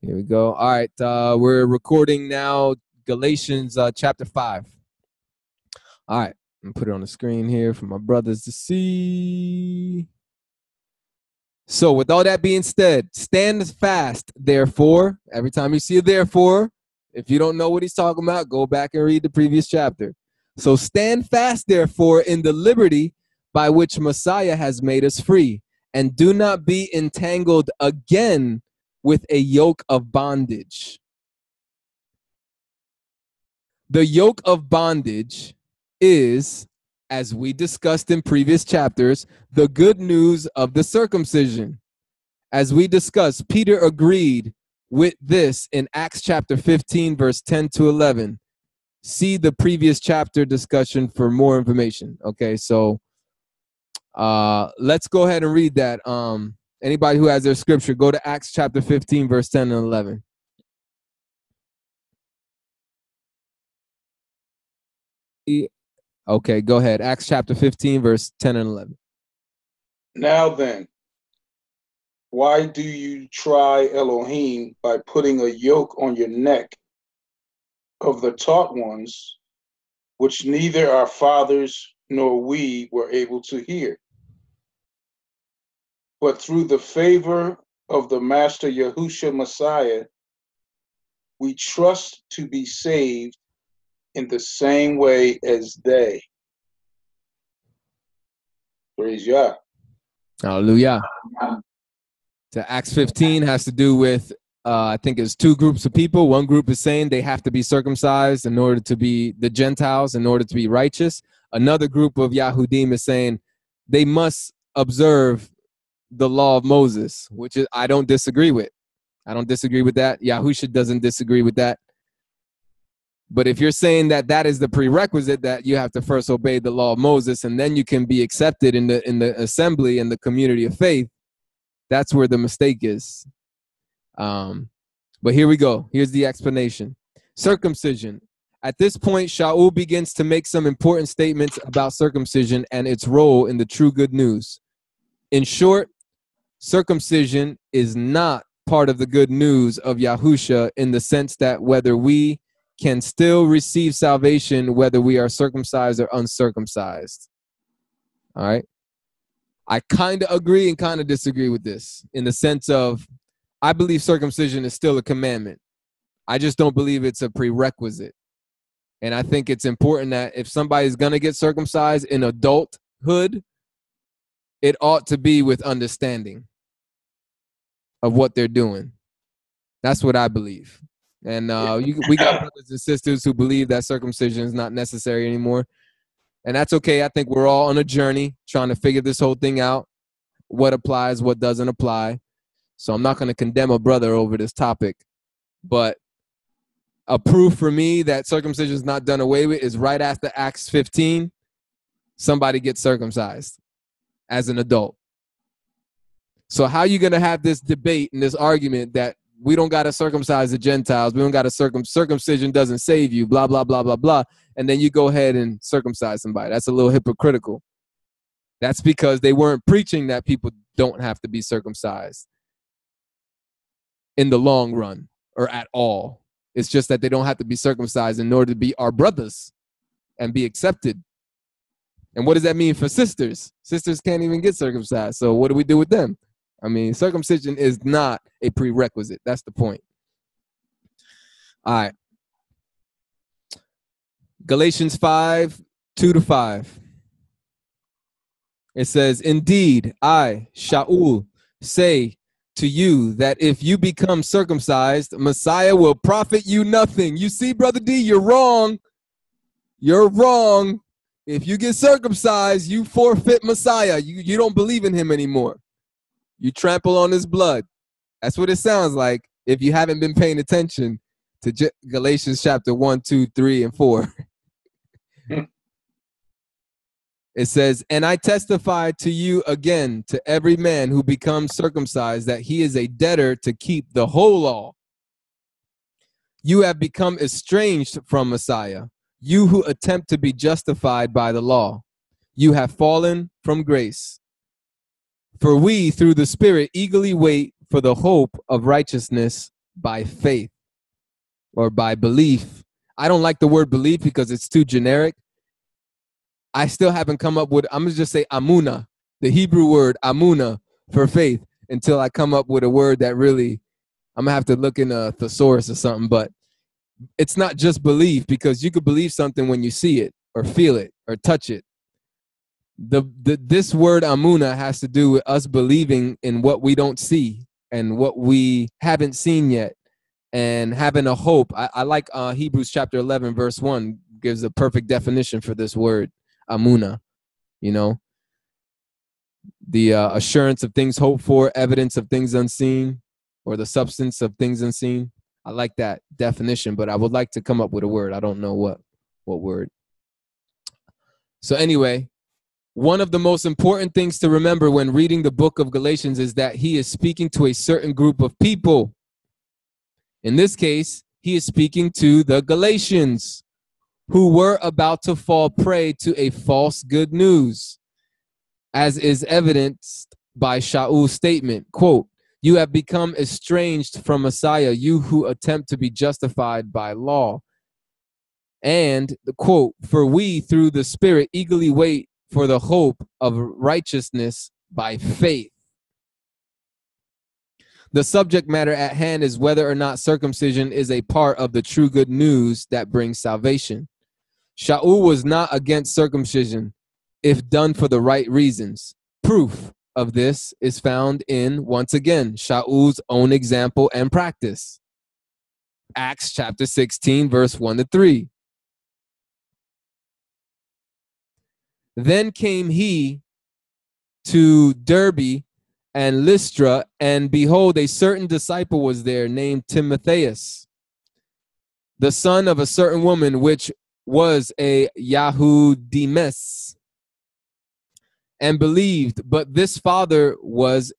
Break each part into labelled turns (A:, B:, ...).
A: Here we go. All right, we're recording now Galatians chapter 5. All right, I'm gonna put it on the screen here for my brothers to see. So with all that being said, stand fast, therefore. Every time you see a therefore, if you don't know what he's talking about, go back and read the previous chapter. So stand fast, therefore, in the liberty by which Messiah has made us free, and do not be entangled again with a yoke of bondage. The yoke of bondage is, as we discussed in previous chapters, the good news of the circumcision. As we discussed, Peter agreed with this in Acts chapter 15, verse 10 to 11. See the previous chapter discussion for more information. Okay, so let's go ahead and read that. Anybody who has their scripture, go to Acts chapter 15, verse 10 and 11. Okay, go ahead. Acts chapter 15, verse 10 and 11.
B: Now then, why do you try Elohim by putting a yoke on your neck of the taught ones, which neither our fathers nor we were able to hear? But through the favor of the Master Yahushua Messiah, we trust to be saved in the same way as they. Praise Yah.
A: Hallelujah. So Acts 15 has to do with, I think it's two groups of people. One group is saying they have to be circumcised in order to be the Gentiles, in order to be righteous. Another group of Yahudim is saying they must observe the law of Moses, which is, I don't disagree with. I don't disagree with that. Yahusha doesn't disagree with that. But if you're saying that that is the prerequisite, that you have to first obey the law of Moses and then you can be accepted in the assembly and the community of faith, that's where the mistake is. But here we go. Here's the explanation. Circumcision. At this point, Shaul begins to make some important statements about circumcision and its role in the true good news. In short, circumcision is not part of the good news of Yahusha in the sense that whether we can still receive salvation whether we are circumcised or uncircumcised. All right. I kind of agree and kind of disagree with this in the sense of I believe circumcision is still a commandment. I just don't believe it's a prerequisite. And I think it's important that if somebody's going to get circumcised in adulthood, it ought to be with understanding of what they're doing. That's what I believe. And we got brothers and sisters who believe that circumcision is not necessary anymore. And that's okay. I think we're all on a journey trying to figure this whole thing out, what applies, what doesn't apply. So I'm not going to condemn a brother over this topic. But a proof for me that circumcision is not done away with is right after Acts 15, somebody gets circumcised as an adult. So how are you going to have this debate and this argument that we don't got to circumcise the Gentiles, we don't got to circumcision doesn't save you, blah, blah, blah, blah, blah, and then you go ahead and circumcise somebody? That's a little hypocritical. That's because they weren't preaching that people don't have to be circumcised in the long run or at all. It's just that they don't have to be circumcised in order to be our brothers and be accepted. And what does that mean for sisters? Sisters can't even get circumcised. So what do we do with them? I mean, circumcision is not a prerequisite. That's the point. All right. Galatians 5, 2-5. It says, indeed, I, Shaul, say to you that if you become circumcised, Messiah will profit you nothing. You see, Brother D, you're wrong. You're wrong. If you get circumcised, you forfeit Messiah. You don't believe in him anymore. You trample on his blood. That's what it sounds like if you haven't been paying attention to Galatians chapter 1, 2, 3, and 4. It says, and I testify to you again, to every man who becomes circumcised, that he is a debtor to keep the whole law. You have become estranged from Messiah, you who attempt to be justified by the law. You have fallen from grace. For we, through the Spirit, eagerly wait for the hope of righteousness, by faith or by belief. I don't like the word belief because it's too generic. I still haven't come up with, I'm going to just say amuna, the Hebrew word amuna for faith, until I come up with a word that really, I'm going to have to look in a thesaurus or something, but it's not just belief, because you could believe something when you see it or feel it or touch it. This word amuna has to do with us believing in what we don't see and what we haven't seen yet, and having a hope. I like Hebrews chapter 11, verse 1 gives a perfect definition for this word, amuna, you know, the assurance of things hoped for, evidence of things unseen, or the substance of things unseen. I like that definition, but I would like to come up with a word. I don't know what word. So anyway, one of the most important things to remember when reading the book of Galatians is that he is speaking to a certain group of people. In this case, he is speaking to the Galatians, who were about to fall prey to a false good news, as is evidenced by Shaul's statement, quote, "You have become estranged from Messiah, you who attempt to be justified by law." And the quote, "For we through the Spirit eagerly wait for the hope of righteousness by faith." The subject matter at hand is whether or not circumcision is a part of the true good news that brings salvation. Shaul was not against circumcision if done for the right reasons. Proof of this is found in, once again, Shaul's own example and practice. Acts chapter 16, verse 1-3. Then came he to Derbe and Lystra, and behold, a certain disciple was there named Timotheus, the son of a certain woman, which was a Yahudimes, and believed, but his father was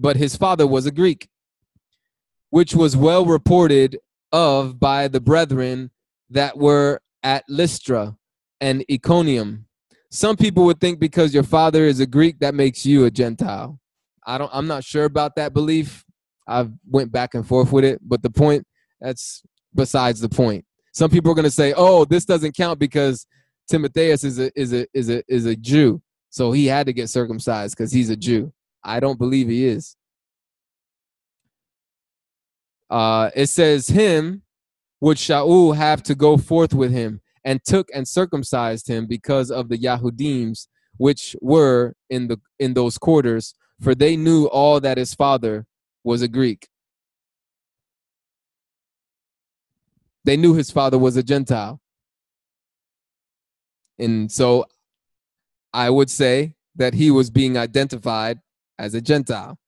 A: a Greek, which was well reported of by the brethren that were at Lystra and Iconium. Some people would think because your father is a Greek, that makes you a Gentile. I'm not sure about that belief. I've went back and forth with it, but the point, that's besides the point. Some people are going to say, "Oh, this doesn't count because Timotheus is a Jew, so he had to get circumcised because he's a Jew." I don't believe he is. It says, "Him would Shaul have to go forth with him, and took and circumcised him because of the Yahudims which were in those quarters, for they knew all that his father was a Greek." They knew his father was a Gentile. And so I would say that he was being identified as a Gentile.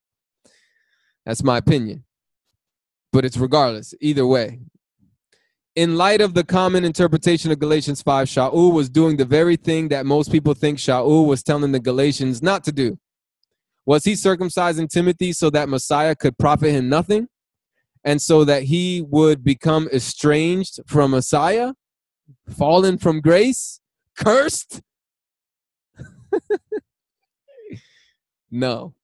A: That's my opinion. But it's regardless, either way. In light of the common interpretation of Galatians 5, Shaul was doing the very thing that most people think Shaul was telling the Galatians not to do. Was he circumcising Timothy so that Messiah could profit him nothing? And so that he would become estranged from Messiah, fallen from grace, cursed? No.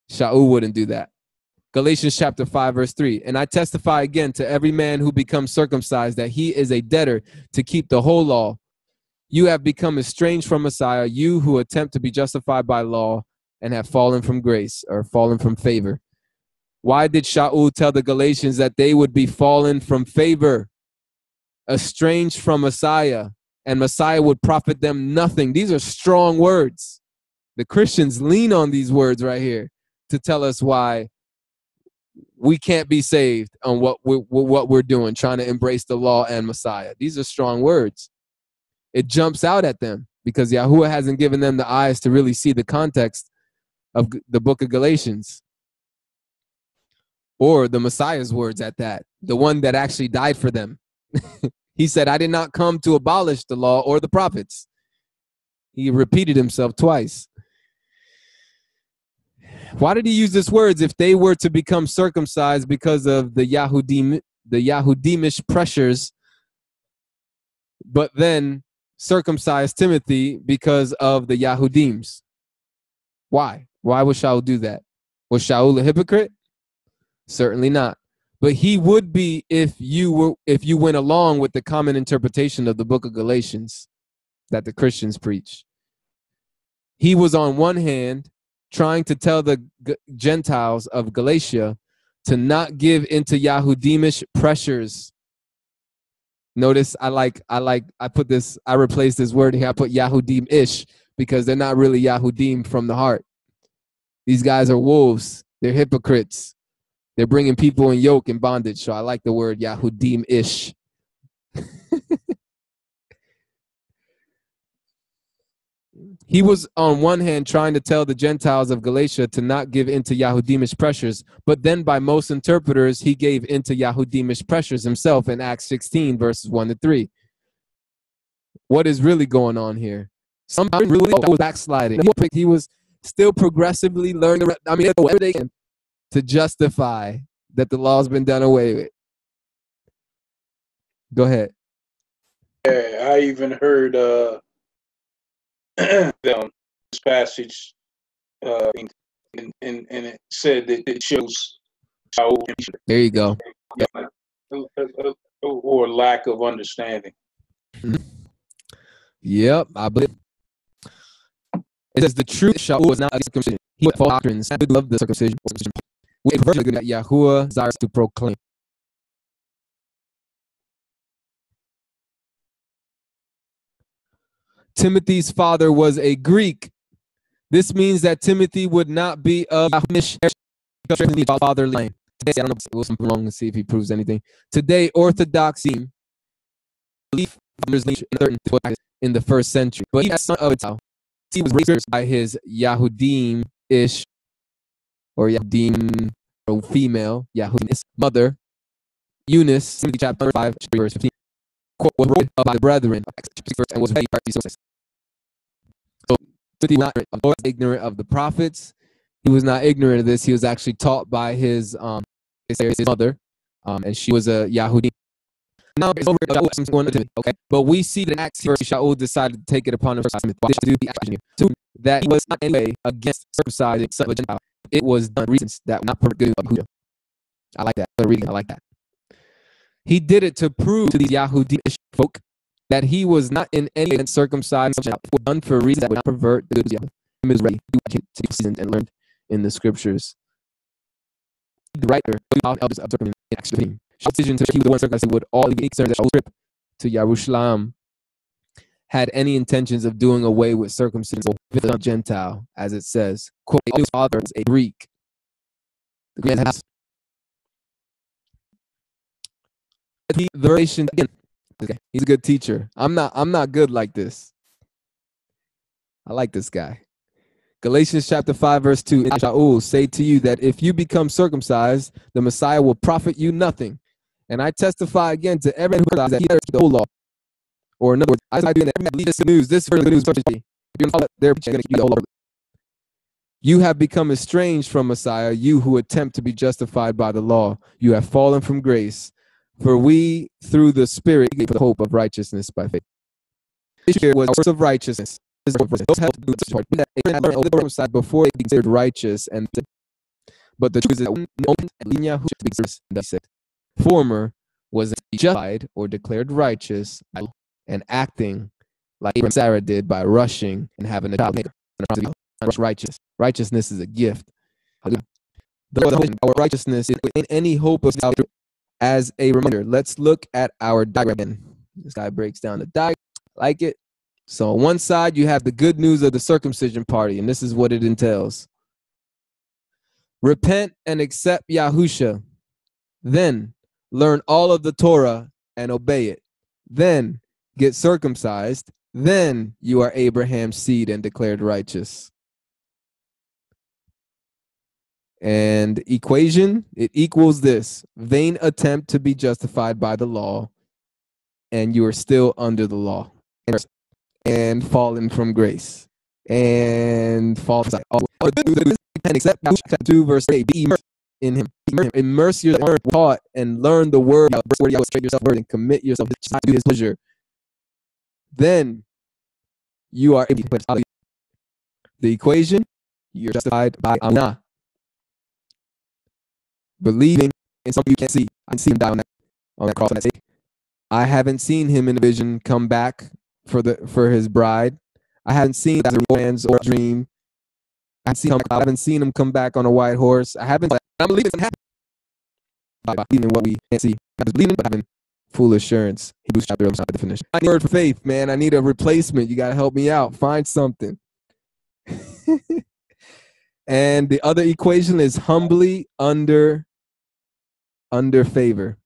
A: Shaul wouldn't do that. Galatians chapter 5, verse 3. "And I testify again to every man who becomes circumcised that he is a debtor to keep the whole law. You have become estranged from Messiah, you who attempt to be justified by law and have fallen from grace," or fallen from favor. Why did Shaul tell the Galatians that they would be fallen from favor, estranged from Messiah, and Messiah would profit them nothing? These are strong words. The Christians lean on these words right here to tell us why we can't be saved on what we're doing, trying to embrace the law and Messiah. These are strong words. It jumps out at them because Yahuwah hasn't given them the eyes to really see the context of the book of Galatians, or the Messiah's words at that, the one that actually died for them. He said, "I did not come to abolish the law or the prophets." He repeated himself twice. Why did he use these words? If they were to become circumcised because of the Yahudimish pressures, but then circumcise Timothy because of the Yahudims. Why? Why would Shaul do that? Was Shaul a hypocrite? Certainly not. But he would be if you went along with the common interpretation of the book of Galatians that the Christians preach. He was on one hand trying to tell the Gentiles of Galatia to not give into Yahudimish pressures. Notice I replaced this word here. I put Yahudim-ish because they're not really Yahudim from the heart. These guys are wolves. They're hypocrites. They're bringing people in yoke and bondage. So I like the word Yahudim-ish. He was on one hand trying to tell the Gentiles of Galatia to not give into Yahudimish pressures, but then by most interpreters, he gave into Yahudimish pressures himself in Acts 16, verses 1-3. What is really going on here? Somebody really was backsliding. He was still progressively learning, whatever they can to justify that the law's been done away with. Go ahead.
B: Yeah, I even heard this passage, and it said that it shows how
A: there you go,
B: or lack of understanding.
A: Yep, I believe. It says the truth Shaul was not a circumcision. He had false doctrines. He loved the circumcision. With version that Yahuwah desires to proclaim. Timothy's father was a Greek. This means that Timothy would not be of Yahumish father line. Today, I don't know. We'll long and see if he proves anything. Today, Orthodoxy belief in the first century, but he has son of a Tao. He was raised by his Yahudim-ish or Yahudim or female Yahudim mother, Eunice, chapter 5, verse 15. Quote, was wrote by the brethren and was very so he was not ignorant of the prophets. He was not ignorant of this. He was actually taught by his mother, and she was a Yahudi. Now it's over. Okay, but we see that in Acts here, Shaul decided to take it upon himself to do the action here. That he was not anyway against circumcising son of a Gentile. It was done reasons that were not good. I like that. I like that. He did it to prove to these Yahudi folk that he was not in any way circumcised, done for reasons that would not pervert the good of him is ready to be seasoned and learned in the scriptures. The writer of elders of in Acts 15. Decision to he was the one circumcised would all be concerned that Shaul trip to Jerusalem had any intentions of doing away with circumcision with a Gentile, as it says. Quote, his father was a Greek. The Greek has the relation again. Okay. He's a good teacher. I'm not good like this. I like this guy. Galatians chapter 5, verse 2. And Shaul say to you that if you become circumcised, the Messiah will profit you nothing. And I testify again to everyone who hears that he hears the whole law. Or in other words, I do that every this news. This is the news. If you're not there, the whole law. You have become estranged from Messiah, you who attempt to be justified by the law. You have fallen from grace. For we, through the Spirit, gave the hope of righteousness by faith. This year was works of righteousness. Before they considered righteous, but the truth is that former was justified or declared righteous and acting like Sarah did by rushing and having a child. Righteousness is a gift. Our righteousness is in any hope of salvation. As a reminder, let's look at our diagram. This guy breaks down the diagram. Like it. So on one side, you have the good news of the circumcision party, and this is what it entails. Repent and accept Yahusha. Then learn all of the Torah and obey it. Then get circumcised. Then you are Abraham's seed and declared righteous. And equation, it equals this. Vain attempt to be justified by the law, and you are still under the law. And fallen from grace. And fall and accept 2 verse 8. Be immersed in him. Immerse yourself, taught, and learn the word. Illustrate yourself word and commit yourself to his pleasure. Then you are able to the equation, you're justified by Amunah. believing in something you can't see. I didn't see him die on that cross on that stake. I haven't seen him in a vision come back for his bride. I haven't seen that romance or dream. I haven't seen him come back on a white horse. I'm believing it's happen. By believing what we can't see. I was believing, but having full assurance. Hebrews chapter 11 the definition. I need a word for faith, man. I need a replacement. You got to help me out. Find something. And the other equation is humbly under favor.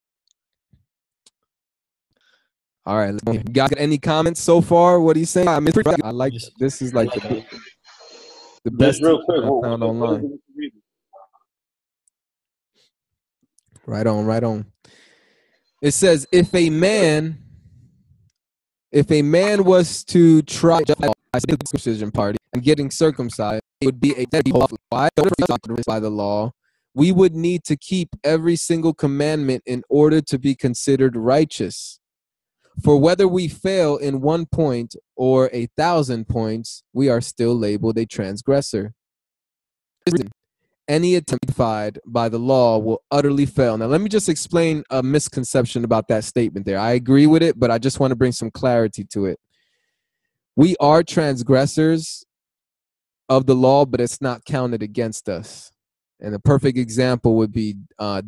A: All right. You guys got any comments so far? What are you saying? I like this. Is like the best
C: real quick,
A: I found online. Right on. It says, if a man was to try the circumcision party and getting circumcised, it would be a dead by the law. We would need to keep every single commandment in order to be considered righteous. For whether we fail in 1 point or 1,000 points, we are still labeled a transgressor. Any attempt by the law will utterly fail. Now, let me just explain a misconception about that statement there. I agree with it, but I just want to bring some clarity to it. We are transgressors of the law, but it's not counted against us. And a perfect example would be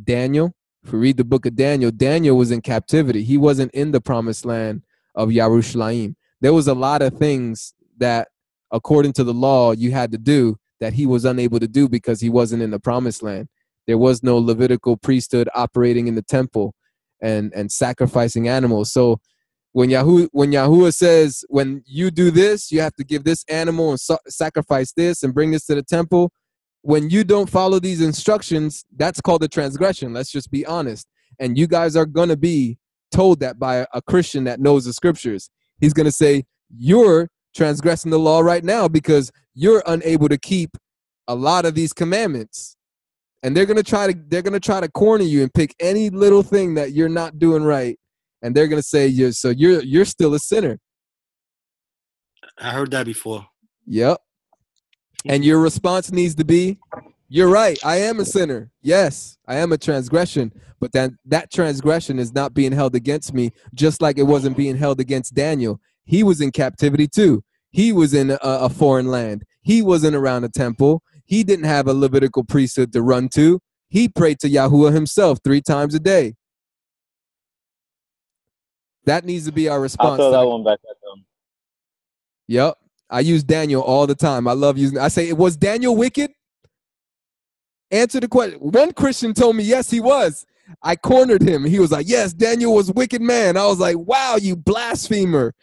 A: Daniel. If we read the book of Daniel, Daniel was in captivity. He wasn't in the promised land of Yerushalayim. There was a lot of things that, according to the law, you had to do that he was unable to do because he wasn't in the promised land. There was no Levitical priesthood operating in the temple and sacrificing animals. So when Yahuwah says, when you do this, you have to give this animal and sacrifice this and bring this to the temple. When you don't follow these instructions, that's called a transgression. Let's just be honest. And you guys are going to be told that by a Christian that knows the scriptures. He's going to say, you're transgressing the law right now because you're unable to keep a lot of these commandments. And they're going to try to corner you and pick any little thing that you're not doing right. And they're going to say, you're still a sinner.
C: I heard that before.
A: Yep. And your response needs to be, you're right, I am a sinner. Yes, I am a transgression. But that transgression is not being held against me, just like it wasn't being held against Daniel. He was in captivity too. He was in a foreign land. He wasn't around a temple. He didn't have a Levitical priesthood to run to. He prayed to Yahuwah himself 3 times a day. That needs to be our response.
C: I'll throw that one back at them.
A: Yep. I use Daniel all the time. I love using. I say, was Daniel wicked? Answer the question. One Christian told me, yes, he was. I cornered him. He was like, yes, Daniel was a wicked man. I was like, wow, you blasphemer.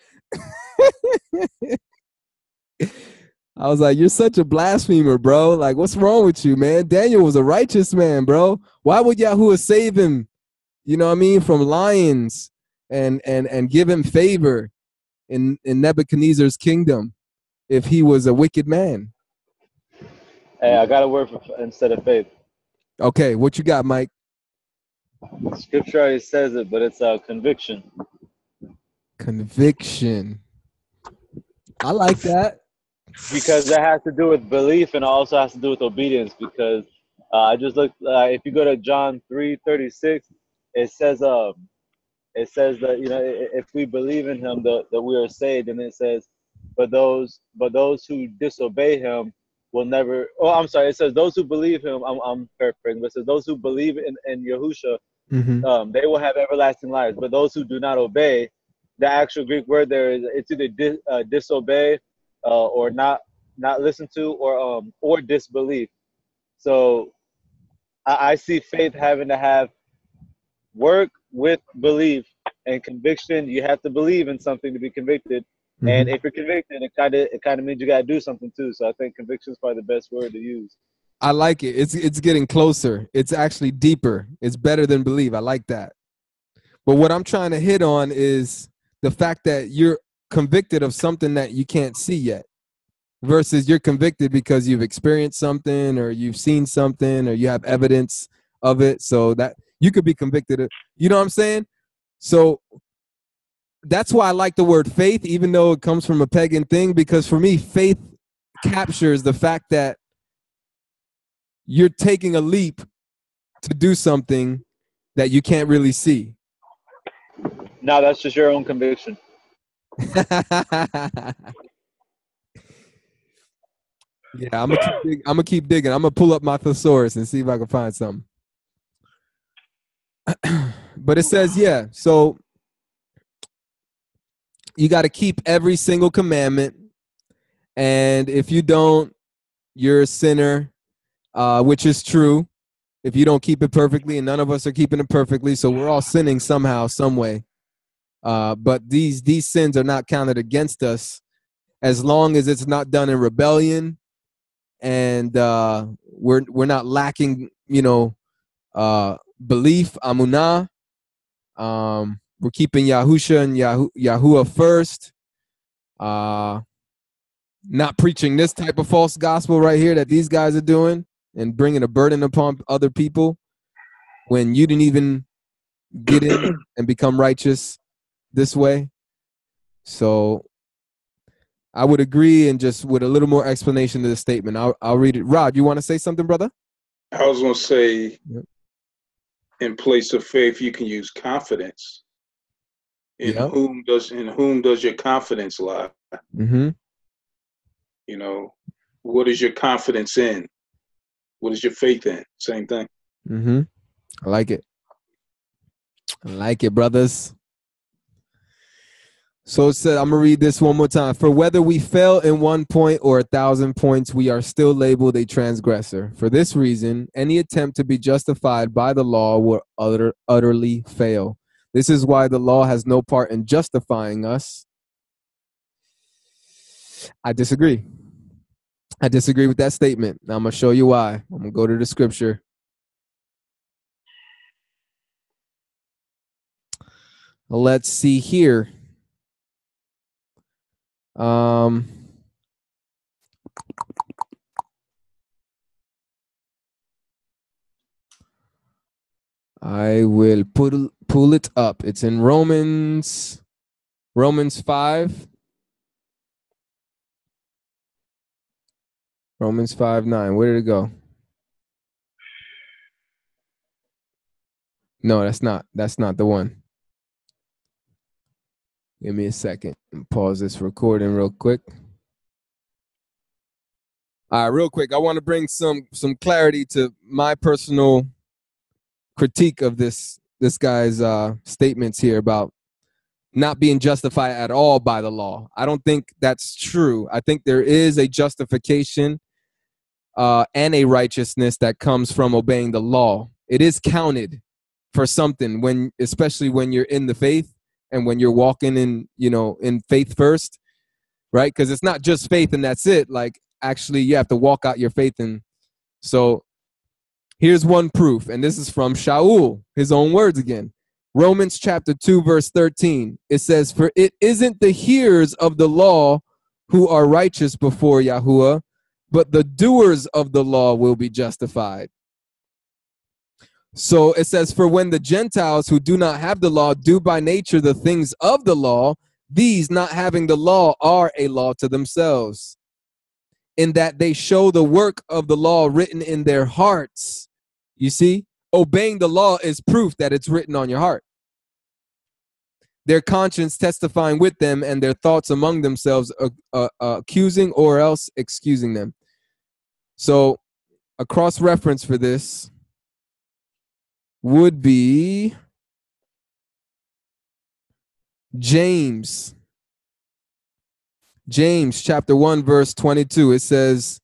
A: I was like, you're such a blasphemer, bro. Like, what's wrong with you, man? Daniel was a righteous man, bro. Why would Yahuwah save him, you know what I mean, from lions and give him favor in Nebuchadnezzar's kingdom if he was a wicked man?
C: Hey, I got a word for instead of faith.
A: Okay, what you got, Mike?
C: Scripture already says it, but it's conviction.
A: Conviction. I like that.
C: Because that has to do with belief and also has to do with obedience. Because I just looked. If you go to John 3:36, it says that if we believe in Him, that we are saved, and it says, but those who disobey Him will never. Oh, I'm sorry. It says those who believe Him. I'm paraphrasing, but it says those who believe in Yahusha, they will have everlasting lives. But those who do not obey, the actual Greek word there is it's either disobey. Or not listen to, or disbelief. So I see faith having to have work with belief and conviction. You have to believe in something to be convicted, and if you're convicted, it kind of means you got to do something too. So I think conviction is probably the best word to use.
A: I like it. It's getting closer. It's actually deeper. It's better than believe. I like that. But what I'm trying to hit on is the fact that you're convicted of something that you can't see yet, versus you're convicted because you've experienced something or you've seen something or you have evidence of it, so that you could be convicted of, you know what I'm saying? So that's why I like the word faith, even though it comes from a pagan thing, because for me, faith captures the fact that you're taking a leap to do something that you can't really see.
C: No, that's just your own conviction.
A: Yeah, I'm gonna keep digging. I'm gonna pull up my thesaurus and see if I can find something. But it says, yeah, so you got to keep every single commandment, and if you don't, you're a sinner, which is true. If you don't keep it perfectly, and none of us are keeping it perfectly, so we're all sinning somehow, some way. But these sins are not counted against us as long as it's not done in rebellion, and we're not lacking, belief, amunah. We're keeping Yahusha and Yahuwah first. Not preaching this type of false gospel right here that these guys are doing and bringing a burden upon other people when you didn't even get in and become righteous this way. So I would agree, and just with a little more explanation to the statement, I'll read it. Rod, you want to say something, brother?
B: I was going to say, in place of faith, you can use confidence. In whom does your confidence lie?
A: Mm-hmm.
B: What is your confidence in? What is your faith in? Same thing.
A: Mm-hmm. I like it. Brothers. So it said, I'm going to read this one more time. For whether we fail in 1 point or 1,000 points, we are still labeled a transgressor. For this reason, any attempt to be justified by the law will utterly fail. This is why the law has no part in justifying us. I disagree. I disagree with that statement. Now I'm going to show you why. I'm going to go to the scripture. Let's see here. I will pull it up. It's in Romans 5. Romans 5:9. Where did it go? No, that's not the one. Give me a second and pause this recording real quick. All right, real quick. I want to bring some clarity to my personal critique of this guy's statements here about not being justified at all by the law. I don't think that's true. I think there is a justification and a righteousness that comes from obeying the law. It is counted for something, especially when you're in the faith and when you're walking in faith first, right? Because it's not just faith and that's it. Like, actually, you have to walk out your faith. And so here's one proof, and this is from Shaul, his own words again. Romans chapter 2, verse 13. It says, for it isn't the hearers of the law who are righteous before Yahuwah, but the doers of the law will be justified. So it says, for when the Gentiles who do not have the law do by nature the things of the law, these not having the law are a law to themselves, in that they show the work of the law written in their hearts. You see, obeying the law is proof that it's written on your heart. Their conscience testifying with them, and their thoughts among themselves accusing or else excusing them. So a cross-reference for this would be James chapter 1, verse 22. It says,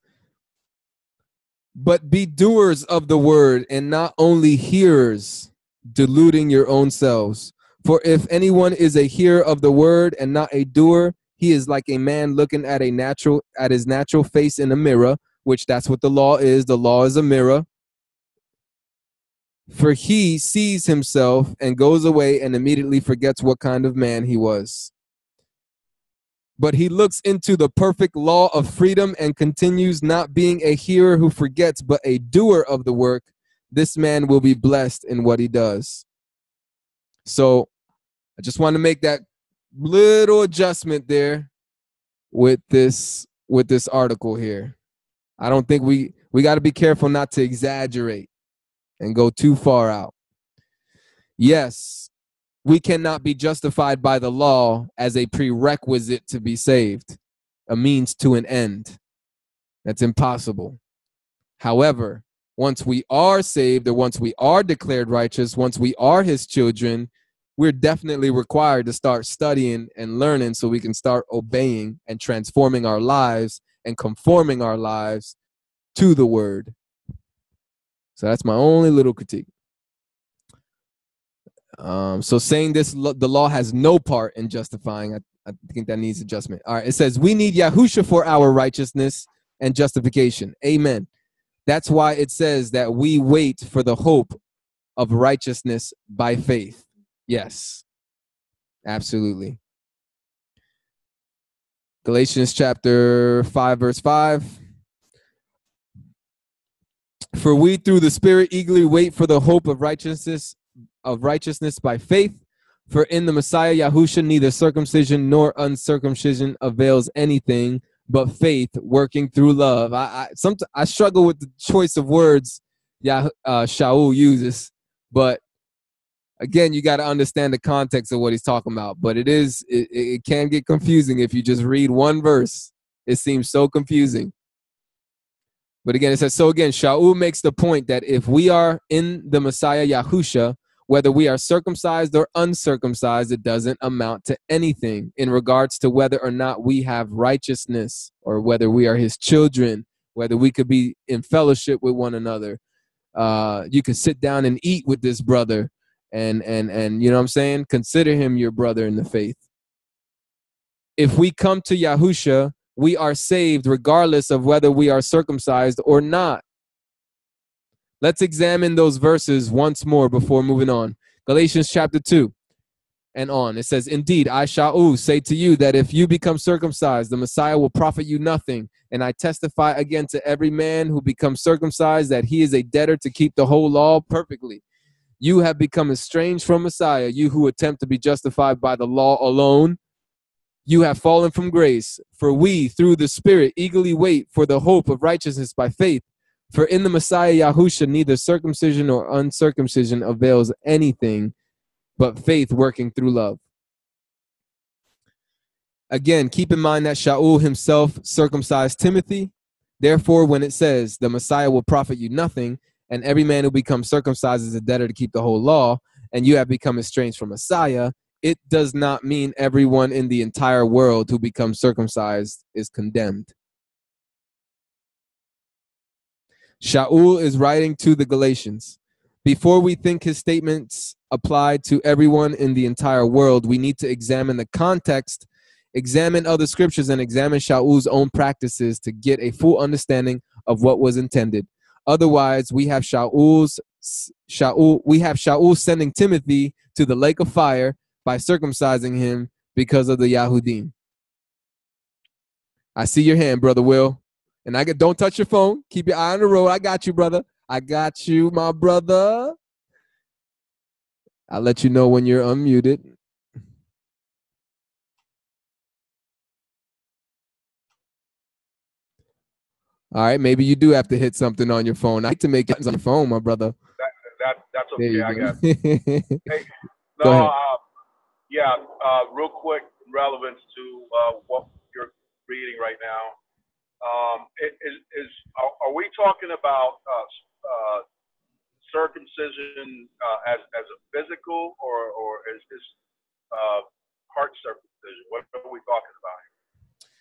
A: but be doers of the word and not only hearers, deluding your own selves. For if anyone is a hearer of the word and not a doer, he is like a man looking at his natural face in a mirror, which that's what the law is. The law is a mirror. For he sees himself and goes away and immediately forgets what kind of man he was. But he looks into the perfect law of freedom and continues, not being a hearer who forgets, but a doer of the work. This man will be blessed in what he does. So I just want to make that little adjustment there with this article here. I don't think we got to be careful not to exaggerate. and go too far out. Yes, we cannot be justified by the law as a prerequisite to be saved, a means to an end. That's impossible. However, once we are saved, or once we are declared righteous, once we are his children, we're definitely required to start studying and learning so we can start obeying and transforming our lives and conforming our lives to the word. So that's my only little critique. So saying this, the law has no part in justifying, I think that needs adjustment. All right, it says, we need Yahusha for our righteousness and justification. Amen. That's why it says that we wait for the hope of righteousness by faith. Yes, absolutely. Galatians chapter 5, verse 5. For we through the Spirit eagerly wait for the hope of righteousness by faith. For in the Messiah Yahusha neither circumcision nor uncircumcision avails anything, but faith working through love. I struggle with the choice of words Shaul uses, but again, you got to understand the context of what he's talking about. But it can get confusing if you just read one verse. It seems so confusing. But again, it says, so again, Shaul makes the point that if we are in the Messiah Yahusha, whether we are circumcised or uncircumcised, it doesn't amount to anything in regards to whether or not we have righteousness or whether we are his children, whether we could be in fellowship with one another. You could sit down and eat with this brother and you know what I'm saying? Consider him your brother in the faith. If we come to Yahusha, we are saved regardless of whether we are circumcised or not. Let's examine those verses once more before moving on. Galatians chapter 2 and on. It says, indeed, I, Shaul, say to you that if you become circumcised, the Messiah will profit you nothing. And I testify again to every man who becomes circumcised that he is a debtor to keep the whole law perfectly. You have become estranged from Messiah, you who attempt to be justified by the law alone. You have fallen from grace, for we, through the Spirit, eagerly wait for the hope of righteousness by faith. For in the Messiah Yahusha, neither circumcision or uncircumcision avails anything, but faith working through love. Again, keep in mind that Shaul himself circumcised Timothy. Therefore, when it says the Messiah will profit you nothing, and every man who becomes circumcised is a debtor to keep the whole law, and you have become estranged from Messiah, it does not mean everyone in the entire world who becomes circumcised is condemned. Shaul is writing to the Galatians. Before we think his statements apply to everyone in the entire world, we need to examine the context, examine other scriptures, and examine Shaul's own practices to get a full understanding of what was intended. Otherwise, we have Shaul sending Timothy to the lake of fire by circumcising him because of the Yahudim. I see your hand, Brother Will. And don't touch your phone. Keep your eye on the road. I got you, brother. I got you, my brother. I'll let you know when you're unmuted. All right, maybe you do have to hit something on your phone. I like to make it on your phone, my brother.
D: That's okay. I got
A: it.
D: Hey,
A: Go ahead.
D: Real quick, in relevance to what you're reading right now. Are we talking about circumcision as a physical, or is this heart circumcision? What are we talking about here?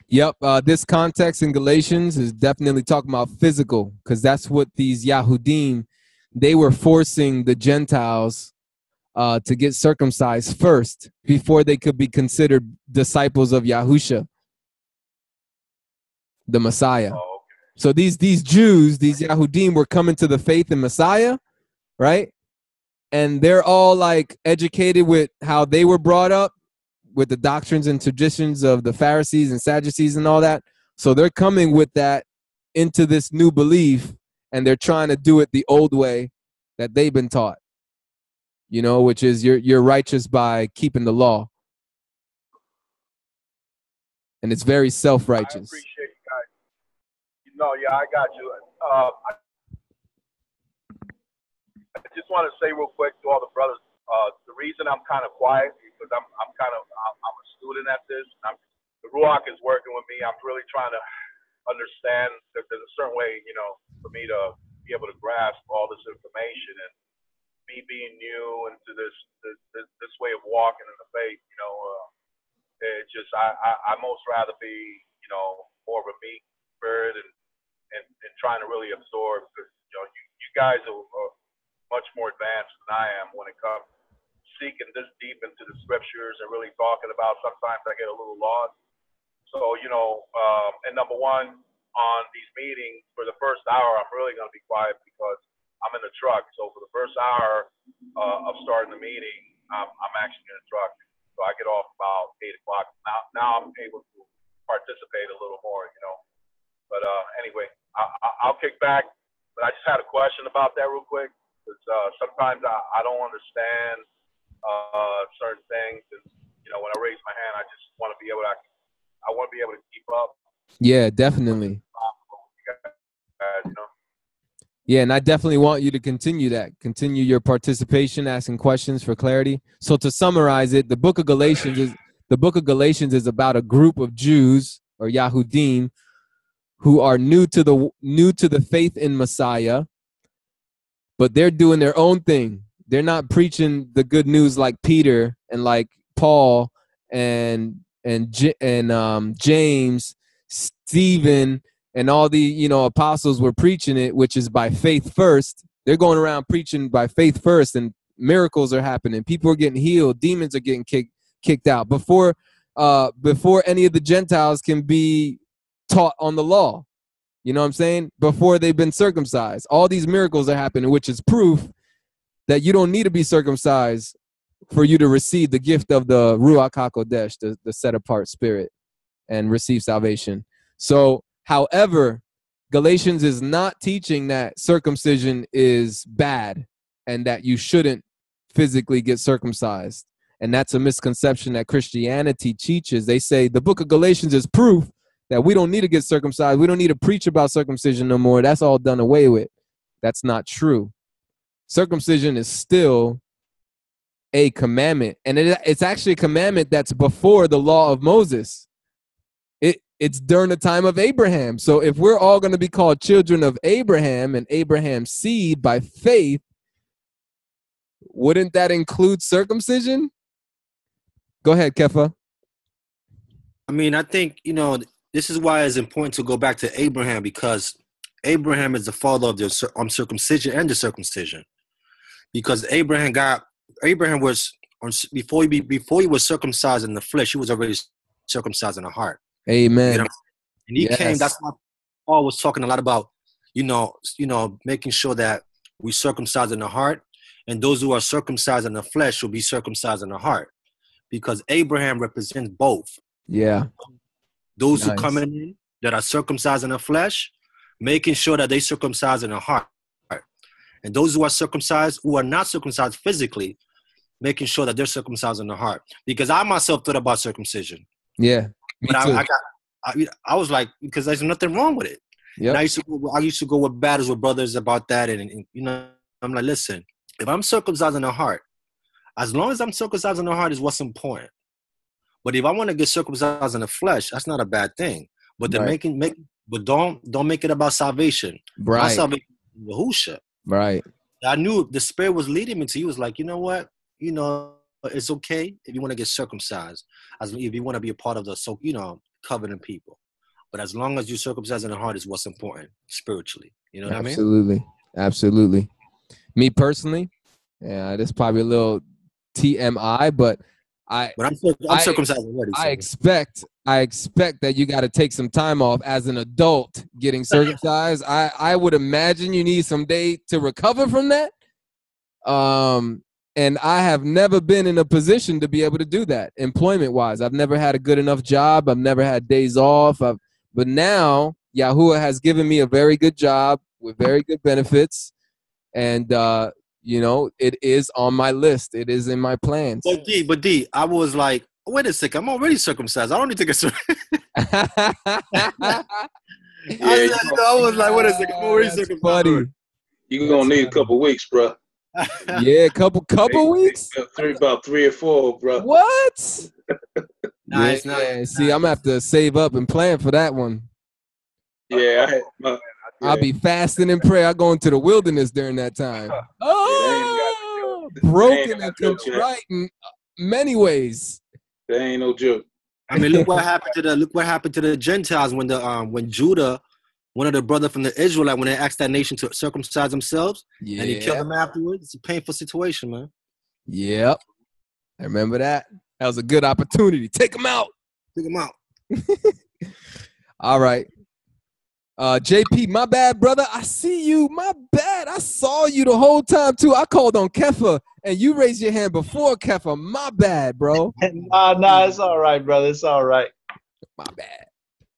A: Yep, this context in Galatians is definitely talking about physical, because that's what these Yahudim, they were forcing the Gentiles to get circumcised first before they could be considered disciples of Yahusha, the Messiah.
D: Oh, okay.
A: So these Jews, these Yahudim, were coming to the faith in Messiah, right? And they're all like educated with how they were brought up, with the doctrines and traditions of the Pharisees and Sadducees and all that. So they're coming with that into this new belief, and they're trying to do it the old way that they've been taught, you know, which is you're righteous by keeping the law. And it's very self-righteous.
D: I appreciate you guys. I got you. just want to say real quick to all the brothers, the reason I'm kind of quiet is because I'm a student at this. The Ruach is working with me. I'm really trying to understand that there's a certain way, you know, for me to be able to grasp all this information, and me being new into this way of walking in the faith, you know, it's just I most rather be, you know, more of a meek spirit and trying to really absorb, because you know you guys are much more advanced than I am when it comes seeking this deep into the scriptures and really talking about. Sometimes I get a little lost. So, you know, and number one, on these meetings, for the first hour, I'm really going to be quiet because I'm in the truck. So for the first hour of starting the meeting, I'm actually in the truck. So I get off about 8 o'clock. Now I'm able to participate a little more, you know. But anyway, I'll kick back. But I just had a question about that real quick. Because sometimes I don't understand certain things. And, you know, when I raise my hand, I just want to be able to, I want to be able to keep up.
A: Yeah, definitely.
D: You know?
A: Yeah, and I definitely want you to continue that. Continue your participation, asking questions for clarity. So to summarize it, the book of Galatians is about a group of Jews or Yahudim who are new to the faith in Messiah, but they're doing their own thing. They're not preaching the good news like Peter and like Paul and James, Stephen, and all the, you know, apostles were preaching it, which is by faith first. They're going around preaching by faith first, and miracles are happening. People are getting healed. Demons are getting kicked out before any of the Gentiles can be taught on the law. You know what I'm saying? Before they've been circumcised. All these miracles are happening, which is proof that you don't need to be circumcised for you to receive the gift of the Ruach HaKodesh, the set-apart spirit, and receive salvation. So, however, Galatians is not teaching that circumcision is bad and that you shouldn't physically get circumcised. And that's a misconception that Christianity teaches. They say the book of Galatians is proof that we don't need to get circumcised. We don't need to preach about circumcision no more. That's all done away with. That's not true. Circumcision is still a commandment, and it's actually a commandment that's before the law of Moses. It's during the time of Abraham. So if we're all going to be called children of Abraham and Abraham's seed by faith, wouldn't that include circumcision? Go ahead, Kefa.
E: I mean, I think, you know, this is why it's important to go back to Abraham, because Abraham is the father of the circumcision and the circumcision. Because Abraham was, before he was circumcised in the flesh, he was already circumcised in the heart.
A: Amen.
E: You know? And he came. That's why Paul was talking a lot about, you know, making sure that we circumcise in the heart, and those who are circumcised in the flesh will be circumcised in the heart, because Abraham represents both.
A: Yeah.
E: Those who come in that are circumcised in the flesh, making sure that they circumcise in the heart. And those who are circumcised, who are not circumcised physically, making sure that they're circumcised in the heart. Because I myself thought about circumcision.
A: Yeah. Me too.
E: I was like, because there's nothing wrong with it.
A: Yep.
E: And I used to go with battles with brothers about that. And you know, I'm like, listen, if I'm circumcised in the heart, as long as I'm circumcised in the heart is what's important. But if I want to get circumcised in the flesh, that's not a bad thing. But but don't make it about salvation.
A: Right.
E: My salvation is Yahusha.
A: Right.
E: I knew the Spirit was leading me to. He was like, you know what? You know, it's okay if you want to get circumcised, as if you want to be a part of the covenant people. But as long as you circumcise in the heart is what's important spiritually. You know what I mean?
A: Absolutely. Absolutely. Me personally, yeah, this is probably a little TMI, but I'm circumcised already. So. I expect that you got to take some time off as an adult getting circumcised. I would imagine you need some day to recover from that. And I have never been in a position to be able to do that employment-wise. I've never had a good enough job. I've never had days off. But now Yahuwah has given me a very good job with very good benefits. And, you know, it is on my list. It is in my plans.
E: But D, I was like, wait a second, I'm already circumcised. I don't need to get circumcised. I was like, wait a second, I'm already circumcised.
B: You're going to need a couple weeks, bro.
A: Yeah, couple weeks.
B: About three or four, bro.
A: What?
E: Nice,
A: Yeah,
E: nice.
A: see, I'm gonna have to save up and plan for that one.
B: Yeah,
A: I'll be fasting and pray. I go into the wilderness during that time. Oh, broken and contrite in many ways.
B: That ain't no joke.
E: I mean, look what happened to the Gentiles when Judah, one of the brother from the Israelite, when they asked that nation to circumcise themselves, and he killed them afterwards. It's a painful situation, man.
A: Yep, I remember that. That was a good opportunity. Take them out.
E: Take them out.
A: All right. JP, my bad, brother. I see you. My bad. I saw you the whole time, too. I called on Kefa, and you raised your hand before Kefa. My bad, bro.
F: Nah, it's all right, brother. It's all right.
A: My bad.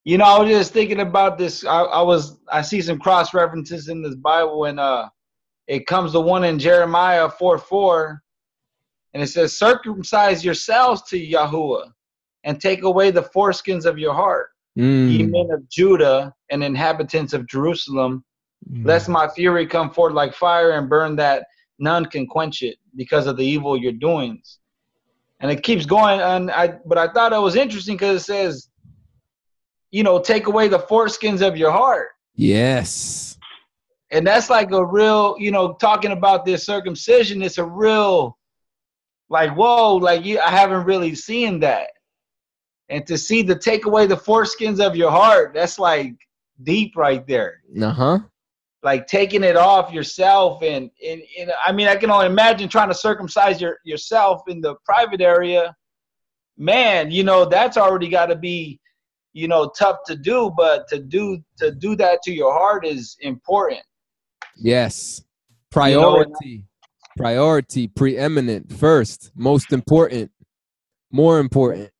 F: You know, I was just thinking about this. I see some cross references in this Bible, and it comes to one in Jeremiah 4:4, and it says, "Circumcise yourselves to Yahuwah, and take away the foreskins of your heart, ye men of Judah and inhabitants of Jerusalem, lest my fury come forth like fire and burn that none can quench it because of the evil you're doing." And it keeps going, but I thought it was interesting because it says, you know, take away the foreskins of your heart.
A: Yes.
F: And that's like a real, you know, talking about this circumcision, it's a real, like, whoa, like I haven't really seen that. And to see the take away the foreskins of your heart, that's like deep right there.
A: Uh-huh.
F: Like taking it off yourself. And I mean, I can only imagine trying to circumcise yourself in the private area. Man, you know, that's already got to be, you know, tough to do, but to do that to your heart is important.
A: Yes. Priority.
F: You know,
A: Priority, preeminent, first, most important, more important.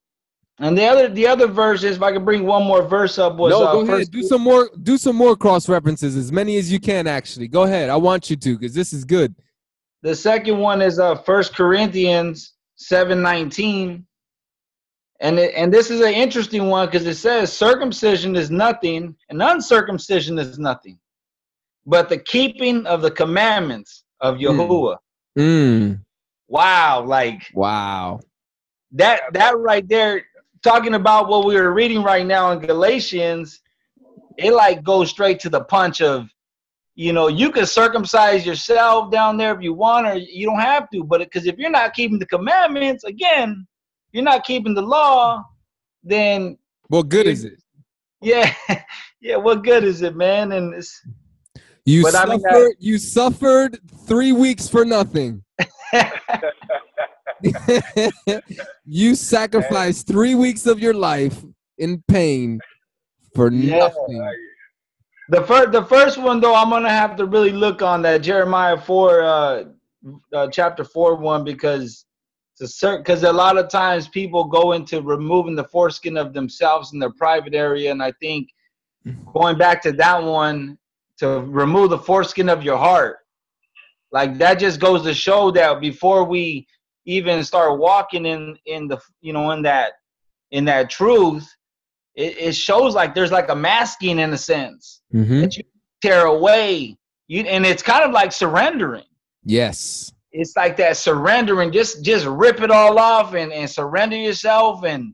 F: and the other verses, if I could bring one more verse up, was
A: go
F: first.
A: ahead. Do some more cross references, as many as you can. Actually, go ahead. I want you to, because this is good.
F: The second one is 1 Corinthians 7:19, and this is an interesting one because it says circumcision is nothing and uncircumcision is nothing, but the keeping of the commandments of Yahuwah. Wow, like
A: wow,
F: that right there, talking about what we were reading right now in Galatians, it like goes straight to the punch of, you know, you can circumcise yourself down there if you want, or you don't have to. But because if you're not keeping the commandments, again, you're not keeping the law, then
A: what good is it?
F: Yeah, yeah. What good is it, man? And it's,
A: you suffered 3 weeks for nothing. You sacrificed 3 weeks of your life in pain for nothing.
F: The first one, though, I'm gonna have to really look on that Jeremiah 4, chapter 4:1, because a lot of times people go into removing the foreskin of themselves in their private area, and I think going back to that one, to remove the foreskin of your heart, like that just goes to show that before we even start walking in the, you know, in that truth, it shows like there's like a masking in a sense that you tear away. And it's kind of like surrendering.
A: Yes.
F: It's like that surrendering, just rip it all off and surrender yourself and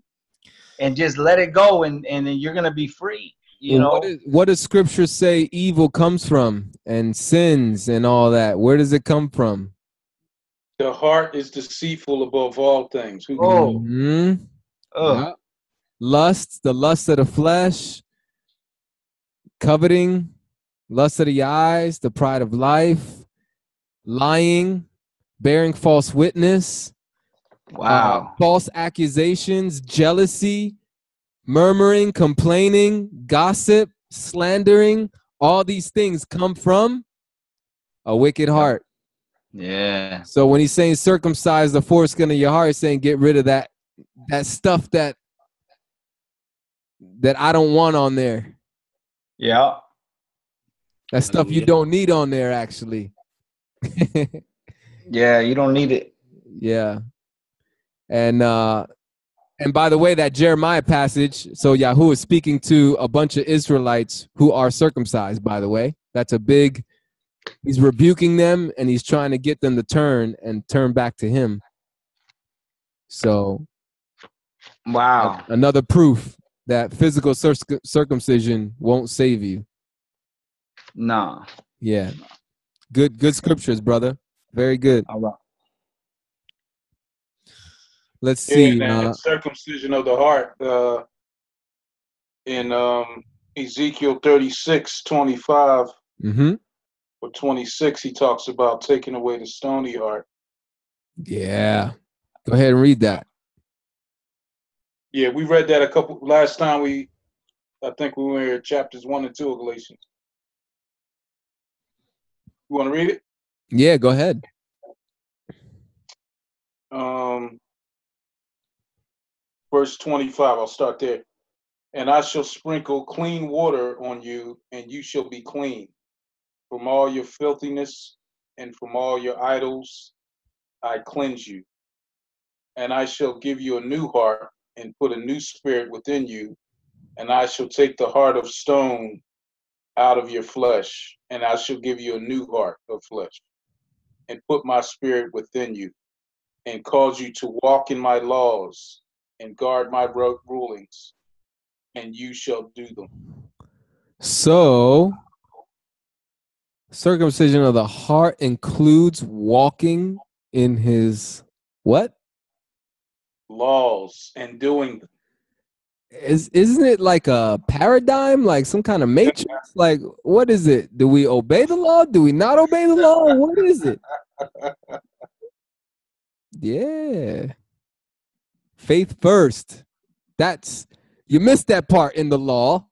F: just let it go, and then you're gonna be free. You know,
A: what does Scripture say evil comes from, and sins and all that? Where does it come from?
B: The heart is deceitful above all things.
A: Yeah. Lust, the lust of the flesh, coveting, lust of the eyes, the pride of life, lying, bearing false witness, false accusations, jealousy, murmuring, complaining, gossip, slandering. All these things come from a wicked heart.
F: Yeah.
A: So when he's saying circumcise the foreskin of your heart, he's saying get rid of that stuff that I don't want on there.
F: Yeah.
A: That stuff you don't need on there, actually.
F: Yeah, you don't need it.
A: Yeah. And by the way, that Jeremiah passage, so Yahuwah is speaking to a bunch of Israelites who are circumcised, by the way. That's a big He's rebuking them, and he's trying to get them to turn back to him. So,
F: Wow.
A: another proof that physical circumcision won't save you.
F: No.
A: Yeah. Good scriptures, brother. Very good.
F: All right.
A: Let's see.
B: And circumcision of the heart in Ezekiel 36:25 or 26, he talks about taking away the stony heart.
A: Yeah. Go ahead and read that.
B: Yeah, we read that last time I think we were in chapters 1 and 2 of Galatians. You want to read it?
A: Yeah, go ahead.
B: Verse 25, I'll start there. And I shall sprinkle clean water on you, and you shall be clean. From all your filthiness and from all your idols, I cleanse you. And I shall give you a new heart and put a new spirit within you. And I shall take the heart of stone out of your flesh, and I shall give you a new heart of flesh, and put my spirit within you, and cause you to walk in my laws and guard my rulings, and you shall do them.
A: So, circumcision of the heart includes walking in his what?
B: Laws and doing them.
A: Isn't it like a paradigm, like some kind of matrix? Like, what is it? Do we obey the law? Do we not obey the law? What is it? Yeah. Faith first. You missed that part in the law.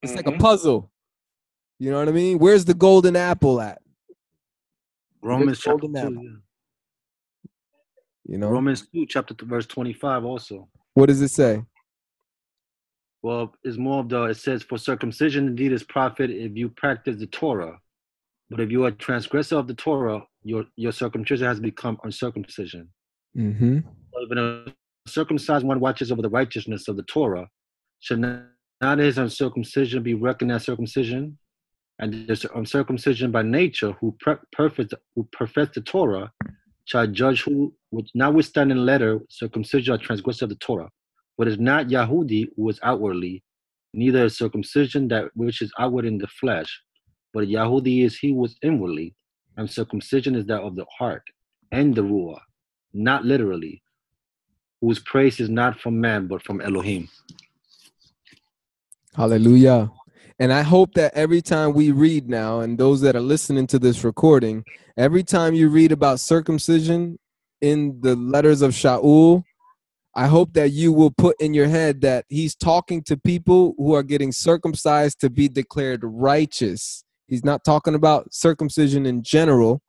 A: It's like a puzzle. You know what I mean? Where's the golden apple at?
E: Romans chapter 2.
A: You know?
E: Romans 2, chapter 2, verse 25 also.
A: What does it say?
E: Well, it's more of it says, for circumcision indeed is profit if you practice the Torah. But if you are a transgressor of the Torah, your circumcision has become uncircumcision.
A: Mm-hmm.
E: When a circumcised one watches over the righteousness of the Torah, should not his uncircumcision be reckoned as circumcision? And the uncircumcision by nature, who perfects the Torah, shall judge who, notwithstanding letter, circumcision or transgressor of the Torah. But it's not Yahudi who is outwardly, neither is circumcision that which is outward in the flesh, but Yahudi is he who is inwardly, and circumcision is that of the heart, and the ruah, not literally, whose praise is not from man, but from Elohim.
A: Hallelujah. And I hope that every time we read now, and those that are listening to this recording, every time you read about circumcision in the letters of Shaul, I hope that you will put in your head that he's talking to people who are getting circumcised to be declared righteous. He's not talking about circumcision in general.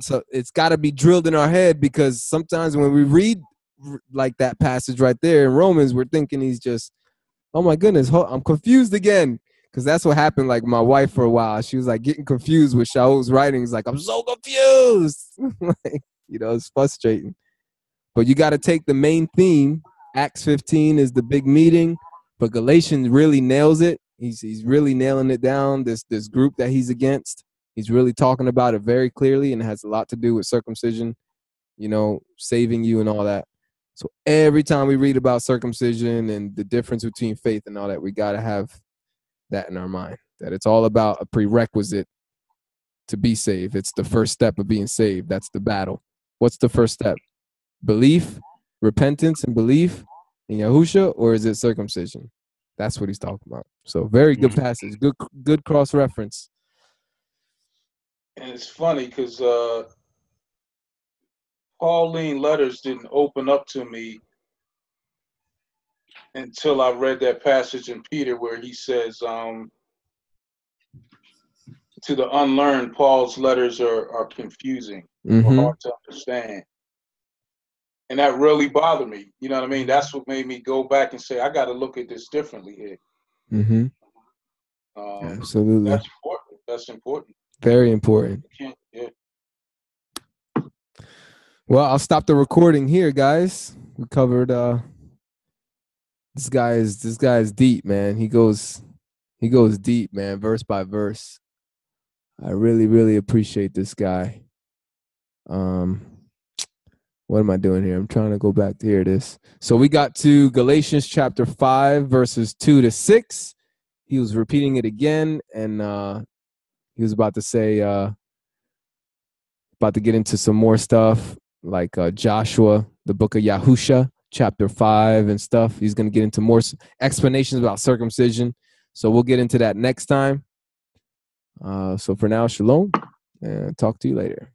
A: So it's got to be drilled in our head, because sometimes when we read like that passage right there in Romans, we're thinking he's just, oh my goodness, I'm confused again. Because that's what happened, like my wife for a while. She was like getting confused with Shaul's writings. Like, I'm so confused. Like, it's frustrating. But you got to take the main theme. Acts 15 is the big meeting, but Galatians really nails it. He's really nailing it down, this group that he's against. He's really talking about it very clearly, and it has a lot to do with circumcision, saving you and all that. So every time we read about circumcision and the difference between faith and all that, we got to have that in our mind, that it's all about a prerequisite to be saved. It's the first step of being saved. That's the battle. What's the first step? Belief, repentance, and belief in Yahusha, or is it circumcision? That's what he's talking about. So very good passage. Good cross reference.
B: And it's funny because Pauline letters didn't open up to me until I read that passage in Peter where he says, to the unlearned, Paul's letters are confusing or hard to understand. And that really bothered me. You know what I mean? That's what made me go back and say, I got to look at this differently here.
A: Mm-hmm. Absolutely.
B: That's important. That's important.
A: Very important.
B: Yeah.
A: Well, I'll stop the recording here, guys. We covered this guy is deep, man. He goes deep, man, verse by verse. I really, really appreciate this guy. What am I doing here? I'm trying to go back to hear this. So we got to Galatians chapter 5, verses 2 to 6. He was repeating it again, and he was about to say, about to get into some more stuff like Joshua, the book of Yahusha, chapter 5 and stuff. He's going to get into more explanations about circumcision. So we'll get into that next time. So for now, shalom, and talk to you later.